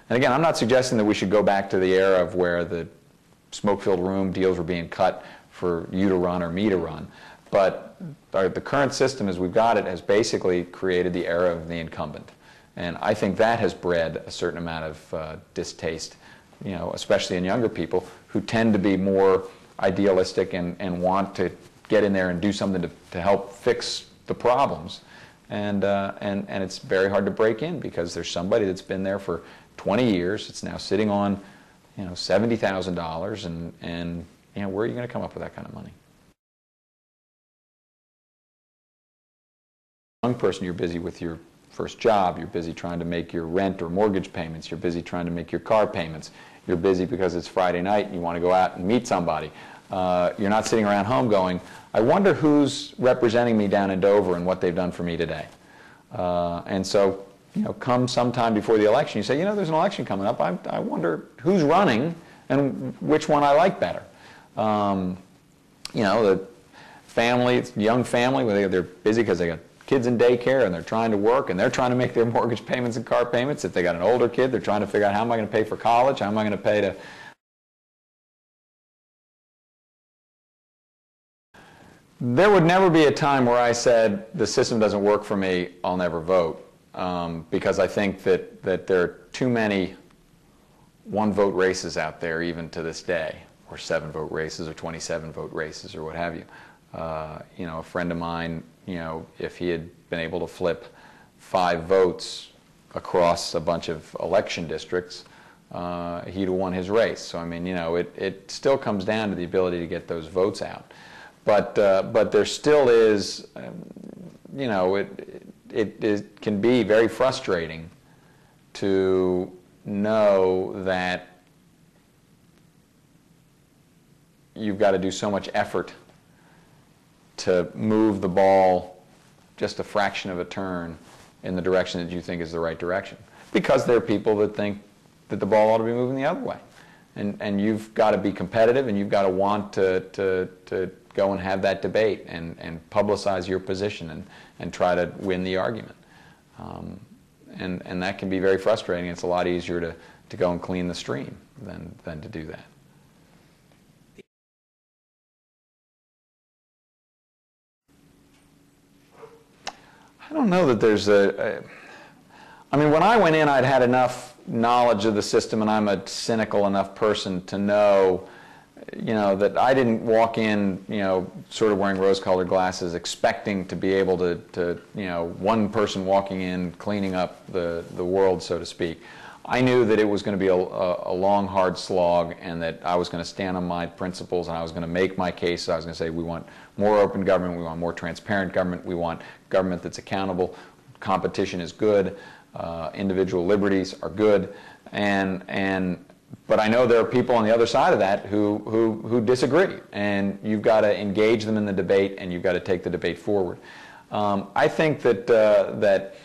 And again, I'm not suggesting that we should go back to the era of where the smoke-filled room deals were being cut for you to run or me to run. But the current system as we've got it has basically created the era of the incumbent. And I think that has bred a certain amount of distaste, especially in younger people who tend to be more idealistic and want to get in there and do something to help fix the problems. And it's very hard to break in because there's somebody that's been there for 20 years. It's now sitting on, $70,000, and where are you going to come up with that kind of money? Young person, you're busy with your first job. You're busy trying to make your rent or mortgage payments. You're busy trying to make your car payments. You're busy because it's Friday night and you want to go out and meet somebody. You're not sitting around home going, I wonder who's representing me down in Dover and what they've done for me today. And so, come sometime before the election, you say, there's an election coming up. I wonder who's running and which one I like better. The family, young family, they're busy because they got kids in daycare and they're trying to work and they're trying to make their mortgage payments and car payments. If they got an older kid, they're trying to figure out how am I going to pay for college, how am I going to pay to... There would never be a time where I said, the system doesn't work for me, I'll never vote. Because I think that there are too many one-vote races out there even to this day, or 7-vote races or 27-vote races or what have you. A friend of mine, if he had been able to flip 5 votes across a bunch of election districts, he'd have won his race. So, it still comes down to the ability to get those votes out. But there still is, it can be very frustrating to know that you've got to do so much effort to move the ball just a fraction of a turn in the direction that you think is the right direction. Because there are people that think that the ball ought to be moving the other way. And you've got to be competitive and you've got to want to go and have that debate and publicize your position and try to win the argument. And that can be very frustrating. It's a lot easier to go and clean the stream than to do that. I don't know that there's when I went in, I'd had enough knowledge of the system, and I'm a cynical enough person to know, that I didn't walk in, sort of wearing rose-colored glasses, expecting to be able to one person walking in, cleaning up the world, so to speak. I knew that it was going to be a long, hard slog, and that I was going to stand on my principles, and I was going to make my case. I was going to say, we want more open government, we want more transparent government, we want government that's accountable, competition is good, individual liberties are good, but I know there are people on the other side of that who disagree, and you've got to engage them in the debate, and you've got to take the debate forward. I think that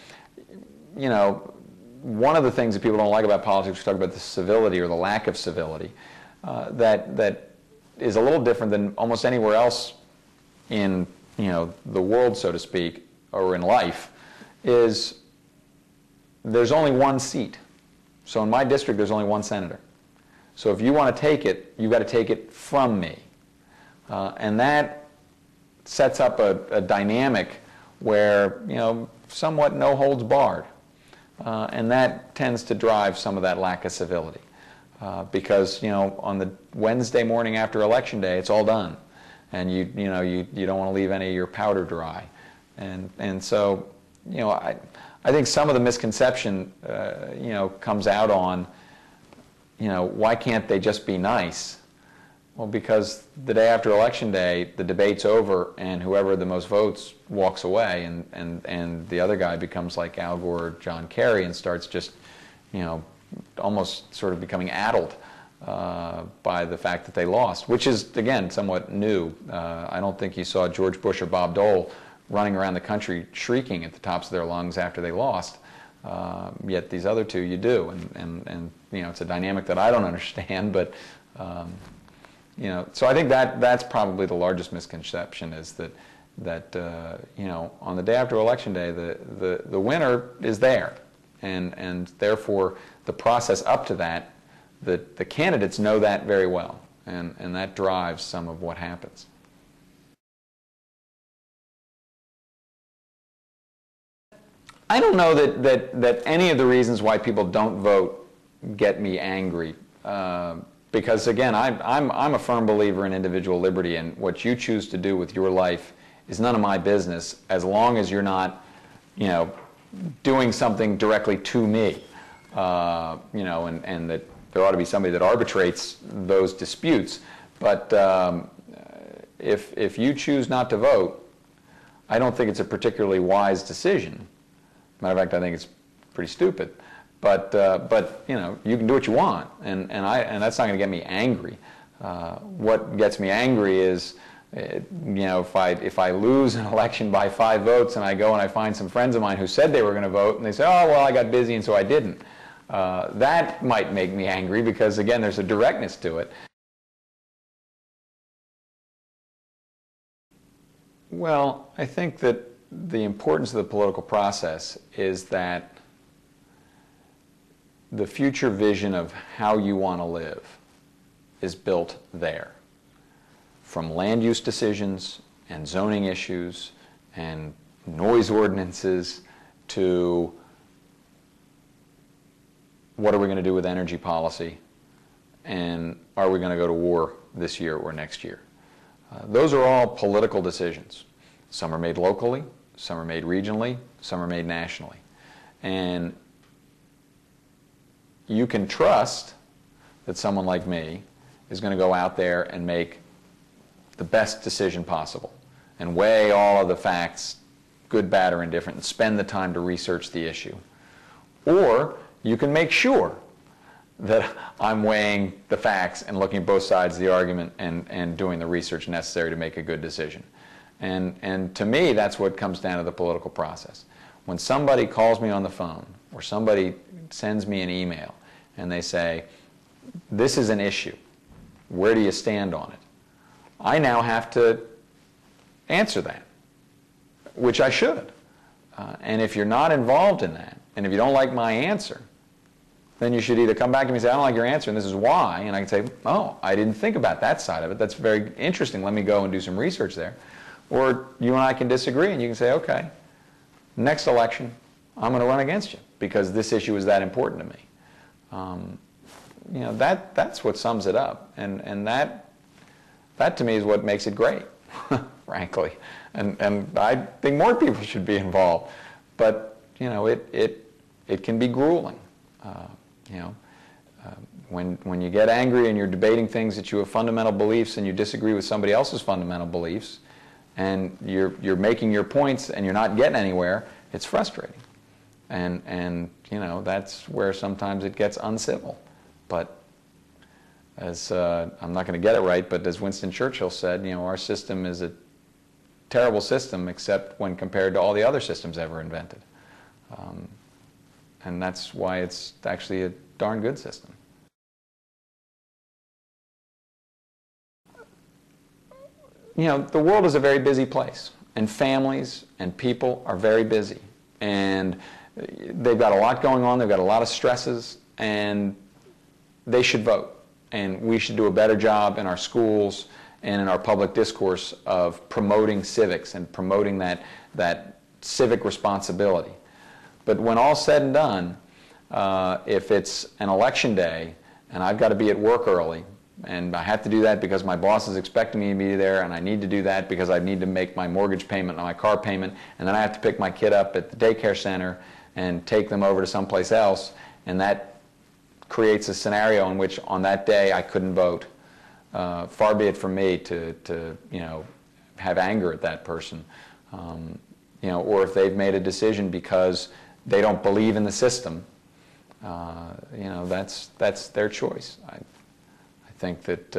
one of the things that people don't like about politics, we talk about the civility or the lack of civility, that is a little different than almost anywhere else in the world, so to speak, or in life, is there's only one seat. So in my district, there's only one senator. So if you want to take it, you've got to take it from me. And that sets up a dynamic where, somewhat no holds barred. And that tends to drive some of that lack of civility. Because, on the Wednesday morning after Election Day, it's all done. And you don't want to leave any of your powder dry. And so, I think some of the misconception, comes out on, why can't they just be nice? Well, because the day after Election Day, the debate's over, and whoever the most votes walks away, and the other guy becomes like Al Gore or John Kerry and starts just, almost sort of becoming addled by the fact that they lost, which is, again, somewhat new. I don't think you saw George Bush or Bob Dole running around the country shrieking at the tops of their lungs after they lost. Yet these other two you do, and it's a dynamic that I don't understand, but so I think that's probably the largest misconception, is that on the day after Election Day, the winner is there, and therefore the process up to that, the candidates know that very well, and that drives some of what happens. I don't know that any of the reasons why people don't vote get me angry, because again, I'm a firm believer in individual liberty, and what you choose to do with your life is none of my business, as long as you're not, doing something directly to me, and that there ought to be somebody that arbitrates those disputes. But if you choose not to vote, I don't think it's a particularly wise decision. Matter of fact, I think it's pretty stupid. But you can do what you want, and that's not going to get me angry. What gets me angry is, if I lose an election by 5 votes and I go and I find some friends of mine who said they were going to vote and they say, oh, well, I got busy and so I didn't. That might make me angry because, again, there's a directness to it. Well, I think that the importance of the political process is that the future vision of how you want to live is built there. From land use decisions and zoning issues and noise ordinances to what are we going to do with energy policy, and are we going to go to war this year or next year. Those are all political decisions. Some are made locally, some are made regionally, some are made nationally. And you can trust that someone like me is going to go out there and make the best decision possible and weigh all of the facts, good, bad, or indifferent, and spend the time to research the issue. Or you can make sure that I'm weighing the facts and looking at both sides of the argument and doing the research necessary to make a good decision. And to me, that's what comes down to the political process. When somebody calls me on the phone or somebody sends me an email and they say, this is an issue, where do you stand on it? I now have to answer that, which I should. And if you're not involved in that, and if you don't like my answer, then you should either come back to me and say, I don't like your answer, and this is why, and I can say, oh, I didn't think about that side of it. That's very interesting. Let me go and do some research there. Or you and I can disagree, and you can say, okay, next election, I'm going to run against you because this issue is that important to me. That's what sums it up, and that to me is what makes it great, frankly. And I think more people should be involved, but it can be grueling. When you get angry and you're debating things that you have fundamental beliefs and you disagree with somebody else's fundamental beliefs, and you're making your points and you're not getting anywhere, it's frustrating. And that's where sometimes it gets uncivil. But as I'm not going to get it right, but as Winston Churchill said, our system is a terrible system except when compared to all the other systems ever invented. And that's why it's actually a darn good system. The world is a very busy place, and families and people are very busy, and they've got a lot going on, they've got a lot of stresses, and they should vote. And we should do a better job in our schools and in our public discourse of promoting civics and promoting that civic responsibility. But when all's said and done, if it's an election day and I've got to be at work early, and I have to do that because my boss is expecting me to be there, and I need to do that because I need to make my mortgage payment and my car payment, and then I have to pick my kid up at the daycare center and take them over to someplace else, and that creates a scenario in which on that day I couldn't vote. Far be it from me to have anger at that person, or if they've made a decision because they don't believe in the system, that's their choice. I think that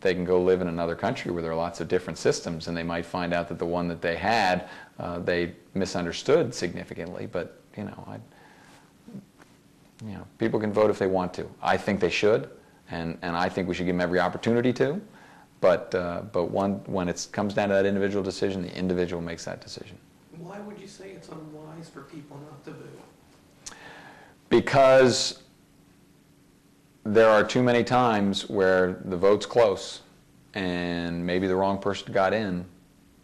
they can go live in another country where there are lots of different systems, and they might find out that the one that they had, they misunderstood significantly. But people can vote if they want to. I think they should, and I think we should give them every opportunity to. But when it comes down to that individual decision, the individual makes that decision. Why would you say it's unwise for people not to vote? Because there are too many times where the vote's close and maybe the wrong person got in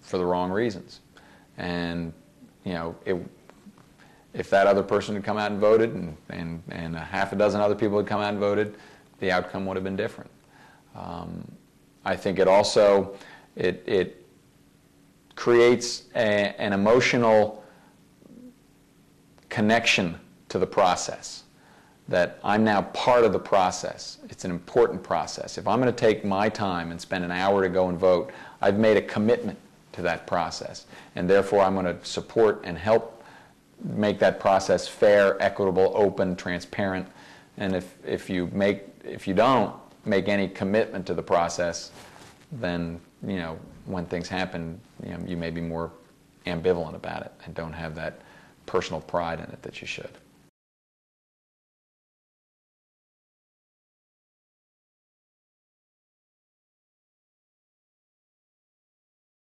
for the wrong reasons. And, you know, if that other person had come out and voted and a half a dozen other people had come out and voted, the outcome would have been different. I think it also, it creates an emotional connection to the process, that I'm now part of the process. It's an important process. If I'm going to take my time and spend an hour to go and vote, I've made a commitment to that process, and therefore I'm going to support and help make that process fair, equitable, open, transparent. And if you don't make any commitment to the process, then, you know, when things happen, you know, you may be more ambivalent about it and don't have that personal pride in it that you should.